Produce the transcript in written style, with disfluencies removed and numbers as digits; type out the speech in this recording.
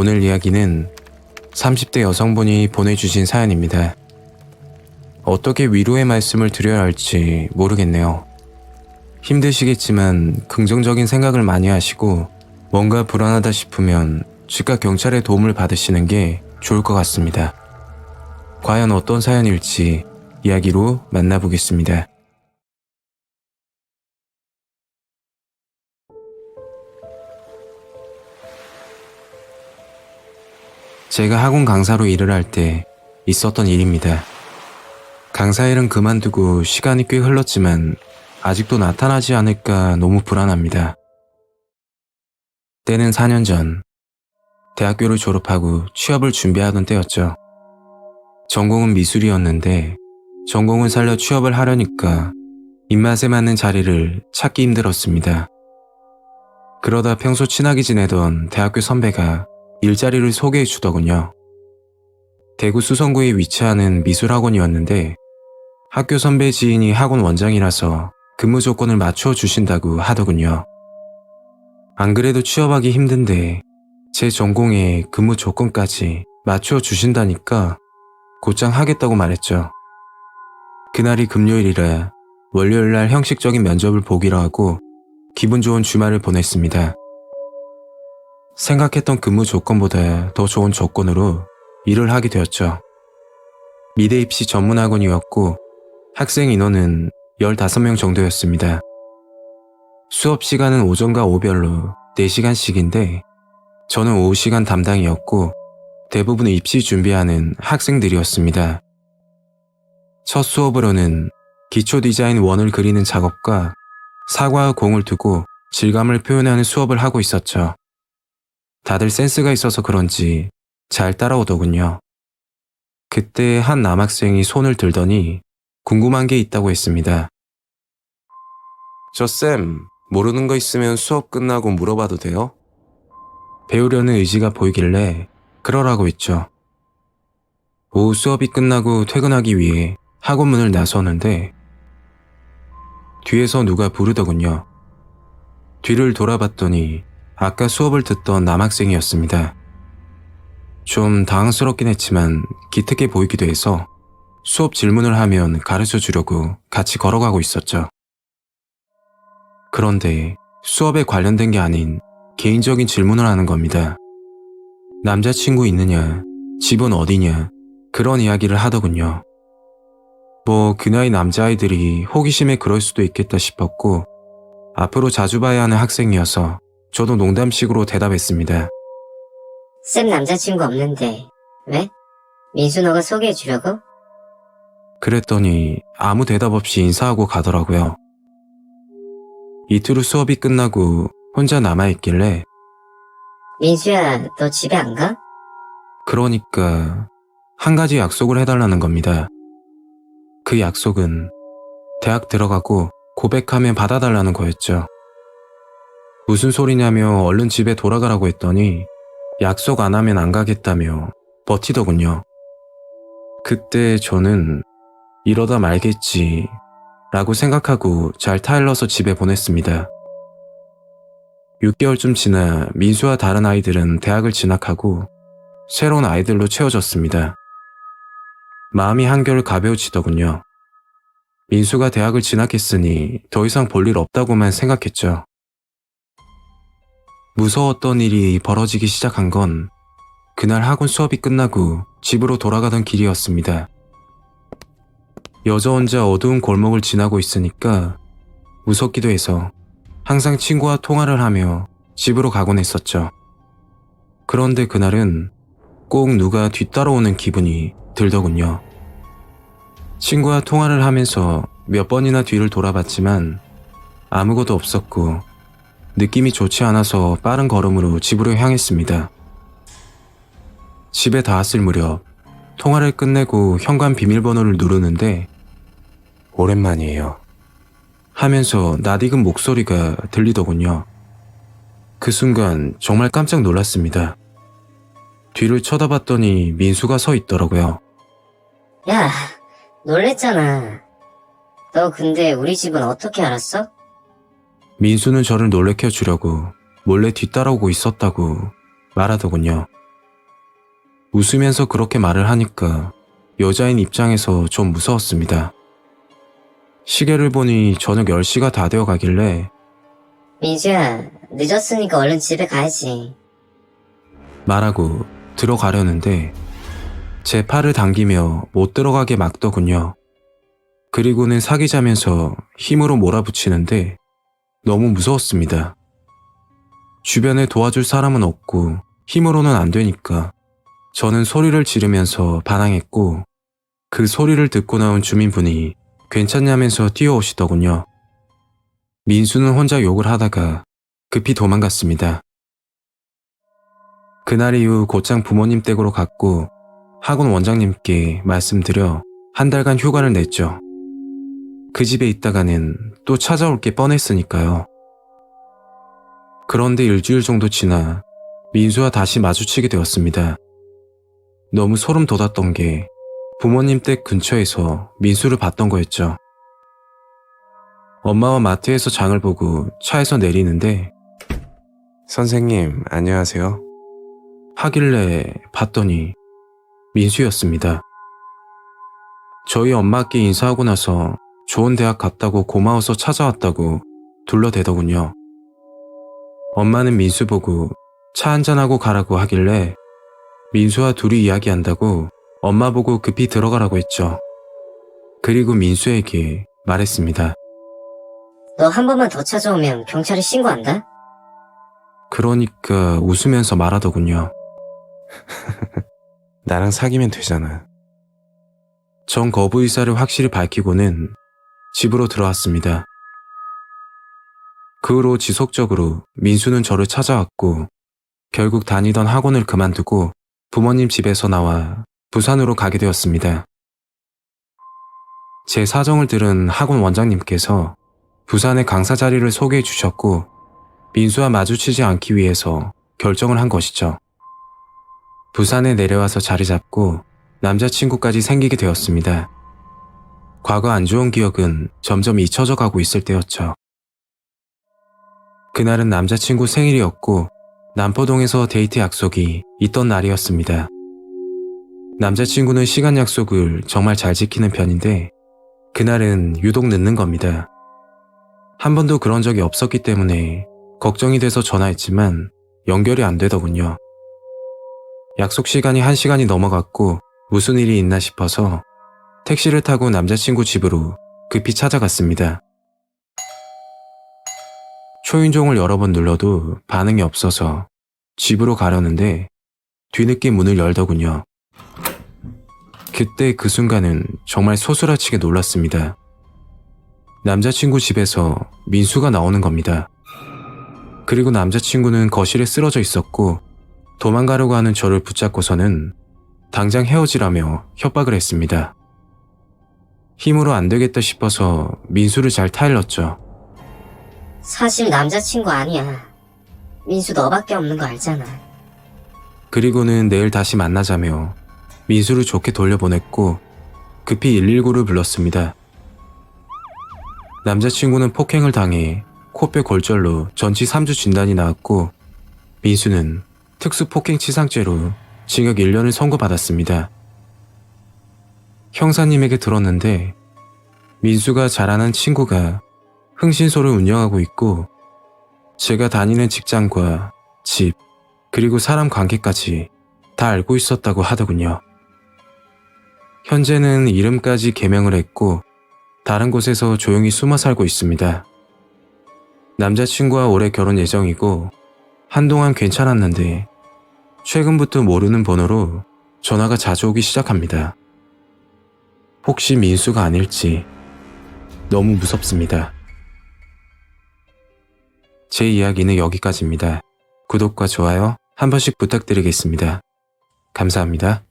오늘 이야기는 30대 여성분이 보내주신 사연입니다. 어떻게 위로의 말씀을 드려야 할지 모르겠네요. 힘드시겠지만 긍정적인 생각을 많이 하시고 뭔가 불안하다 싶으면 즉각 경찰의 도움을 받으시는 게 좋을 것 같습니다. 과연 어떤 사연일지 이야기로 만나보겠습니다. 제가 학원 강사로 일을 할 때 있었던 일입니다. 강사 일은 그만두고 시간이 꽤 흘렀지만 아직도 나타나지 않을까 너무 불안합니다. 때는 4년 전, 대학교를 졸업하고 취업을 준비하던 때였죠. 전공은 미술이었는데 전공을 살려 취업을 하려니까 입맛에 맞는 자리를 찾기 힘들었습니다. 그러다 평소 친하게 지내던 대학교 선배가 일자리를 소개해 주더군요. 대구 수성구에 위치하는 미술학원이었는데 학교 선배 지인이 학원 원장이라서 근무 조건을 맞춰 주신다고 하더군요. 안 그래도 취업하기 힘든데 제 전공에 근무 조건까지 맞춰 주신다니까 곧장 하겠다고 말했죠. 그날이 금요일이라 월요일날 형식적인 면접을 보기로 하고 기분 좋은 주말을 보냈습니다. 생각했던 근무 조건보다 더 좋은 조건으로 일을 하게 되었죠. 미대 입시 전문학원이었고 학생 인원은 15명 정도였습니다. 수업 시간은 오전과 오후별로 4시간씩인데 저는 오후 시간 담당이었고 대부분 입시 준비하는 학생들이었습니다. 첫 수업으로는 기초 디자인 원을 그리는 작업과 사과와 공을 두고 질감을 표현하는 수업을 하고 있었죠. 다들 센스가 있어서 그런지 잘 따라오더군요. 그때 한 남학생이 손을 들더니 궁금한 게 있다고 했습니다. 저 쌤, 모르는 거 있으면 수업 끝나고 물어봐도 돼요? 배우려는 의지가 보이길래 그러라고 했죠. 오후 수업이 끝나고 퇴근하기 위해 학원 문을 나서는데 뒤에서 누가 부르더군요. 뒤를 돌아봤더니 아까 수업을 듣던 남학생이었습니다. 좀 당황스럽긴 했지만 기특해 보이기도 해서 수업 질문을 하면 가르쳐 주려고 같이 걸어가고 있었죠. 그런데 수업에 관련된 게 아닌 개인적인 질문을 하는 겁니다. 남자친구 있느냐, 집은 어디냐, 그런 이야기를 하더군요. 뭐 그 나이 남자아이들이 호기심에 그럴 수도 있겠다 싶었고 앞으로 자주 봐야 하는 학생이어서 저도 농담식으로 대답했습니다. 쌤 남자친구 없는데 왜? 민수 너가 소개해 주려고? 그랬더니 아무 대답 없이 인사하고 가더라고요. 이틀 후 수업이 끝나고 혼자 남아있길래 민수야 너 집에 안 가? 그러니까 한 가지 약속을 해달라는 겁니다. 그 약속은 대학 들어가고 고백하면 받아달라는 거였죠. 무슨 소리냐며 얼른 집에 돌아가라고 했더니 약속 안 하면 안 가겠다며 버티더군요. 그때 저는 이러다 말겠지 라고 생각하고 잘 타일러서 집에 보냈습니다. 6개월쯤 지나 민수와 다른 아이들은 대학을 진학하고 새로운 아이들로 채워졌습니다. 마음이 한결 가벼워지더군요. 민수가 대학을 진학했으니 더 이상 볼 일 없다고만 생각했죠. 무서웠던 일이 벌어지기 시작한 건 그날 학원 수업이 끝나고 집으로 돌아가던 길이었습니다. 여자 혼자 어두운 골목을 지나고 있으니까 무섭기도 해서 항상 친구와 통화를 하며 집으로 가곤 했었죠. 그런데 그날은 꼭 누가 뒤따라오는 기분이 들더군요. 친구와 통화를 하면서 몇 번이나 뒤를 돌아봤지만 아무것도 없었고 느낌이 좋지 않아서 빠른 걸음으로 집으로 향했습니다. 집에 닿았을 무렵 통화를 끝내고 현관 비밀번호를 누르는데 오랜만이에요 하면서 낯익은 목소리가 들리더군요. 그 순간 정말 깜짝 놀랐습니다. 뒤를 쳐다봤더니 민수가 서 있더라고요. 야 놀랬잖아. 너 근데 우리 집은 어떻게 알았어? 민수는 저를 놀래켜 주려고 몰래 뒤따라오고 있었다고 말하더군요. 웃으면서 그렇게 말을 하니까 여자인 입장에서 좀 무서웠습니다. 시계를 보니 저녁 10시가 다 되어 가길래 민수야, 늦었으니까 얼른 집에 가야지. 말하고 들어가려는데 제 팔을 당기며 못 들어가게 막더군요. 그리고는 사귀자면서 힘으로 몰아붙이는데 너무 무서웠습니다. 주변에 도와줄 사람은 없고 힘으로는 안 되니까 저는 소리를 지르면서 반항했고 그 소리를 듣고 나온 주민분이 괜찮냐면서 뛰어오시더군요. 민수는 혼자 욕을 하다가 급히 도망갔습니다. 그날 이후 곧장 부모님 댁으로 갔고 학원 원장님께 말씀드려 한 달간 휴가를 냈죠. 그 집에 있다가는 또 찾아올 게 뻔했으니까요. 그런데 일주일 정도 지나 민수와 다시 마주치게 되었습니다. 너무 소름 돋았던 게 부모님 댁 근처에서 민수를 봤던 거였죠. 엄마와 마트에서 장을 보고 차에서 내리는데 선생님 안녕하세요 하길래 봤더니 민수였습니다. 저희 엄마께 인사하고 나서 좋은 대학 갔다고 고마워서 찾아왔다고 둘러대더군요. 엄마는 민수 보고 차 한잔하고 가라고 하길래 민수와 둘이 이야기한다고 엄마 보고 급히 들어가라고 했죠. 그리고 민수에게 말했습니다. 너 한 번만 더 찾아오면 경찰에 신고한다? 그러니까 웃으면서 말하더군요. 나랑 사귀면 되잖아. 전 거부 의사를 확실히 밝히고는 집으로 들어왔습니다. 그 후로 지속적으로 민수는 저를 찾아왔고 결국 다니던 학원을 그만두고 부모님 집에서 나와 부산으로 가게 되었습니다. 제 사정을 들은 학원 원장님께서 부산의 강사 자리를 소개해 주셨고 민수와 마주치지 않기 위해서 결정을 한 것이죠. 부산에 내려와서 자리 잡고 남자친구까지 생기게 되었습니다. 과거 안 좋은 기억은 점점 잊혀져 가고 있을 때였죠. 그날은 남자친구 생일이었고 남포동에서 데이트 약속이 있던 날이었습니다. 남자친구는 시간 약속을 정말 잘 지키는 편인데 그날은 유독 늦는 겁니다. 한 번도 그런 적이 없었기 때문에 걱정이 돼서 전화했지만 연결이 안 되더군요. 약속 시간이 1시간이 넘어갔고 무슨 일이 있나 싶어서 택시를 타고 남자친구 집으로 급히 찾아갔습니다. 초인종을 여러 번 눌러도 반응이 없어서 집으로 가려는데 뒤늦게 문을 열더군요. 그때 그 순간은 정말 소스라치게 놀랐습니다. 남자친구 집에서 민수가 나오는 겁니다. 그리고 남자친구는 거실에 쓰러져 있었고 도망가려고 하는 저를 붙잡고서는 당장 헤어지라며 협박을 했습니다. 힘으로 안 되겠다 싶어서 민수를 잘 타일렀죠. 사실 남자친구 아니야. 민수 너밖에 없는 거 알잖아. 그리고는 내일 다시 만나자며 민수를 좋게 돌려보냈고 급히 119를 불렀습니다. 남자친구는 폭행을 당해 코뼈 골절로 전치 3주 진단이 나왔고 민수는 특수폭행치상죄로 징역 1년을 선고받았습니다. 형사님에게 들었는데 민수가 잘 아는 친구가 흥신소를 운영하고 있고 제가 다니는 직장과 집 그리고 사람 관계까지 다 알고 있었다고 하더군요. 현재는 이름까지 개명을 했고 다른 곳에서 조용히 숨어 살고 있습니다. 남자친구와 올해 결혼 예정이고 한동안 괜찮았는데 최근부터 모르는 번호로 전화가 자주 오기 시작합니다. 혹시 민수가 아닐지 너무 무섭습니다. 제 이야기는 여기까지입니다. 구독과 좋아요 한 번씩 부탁드리겠습니다. 감사합니다.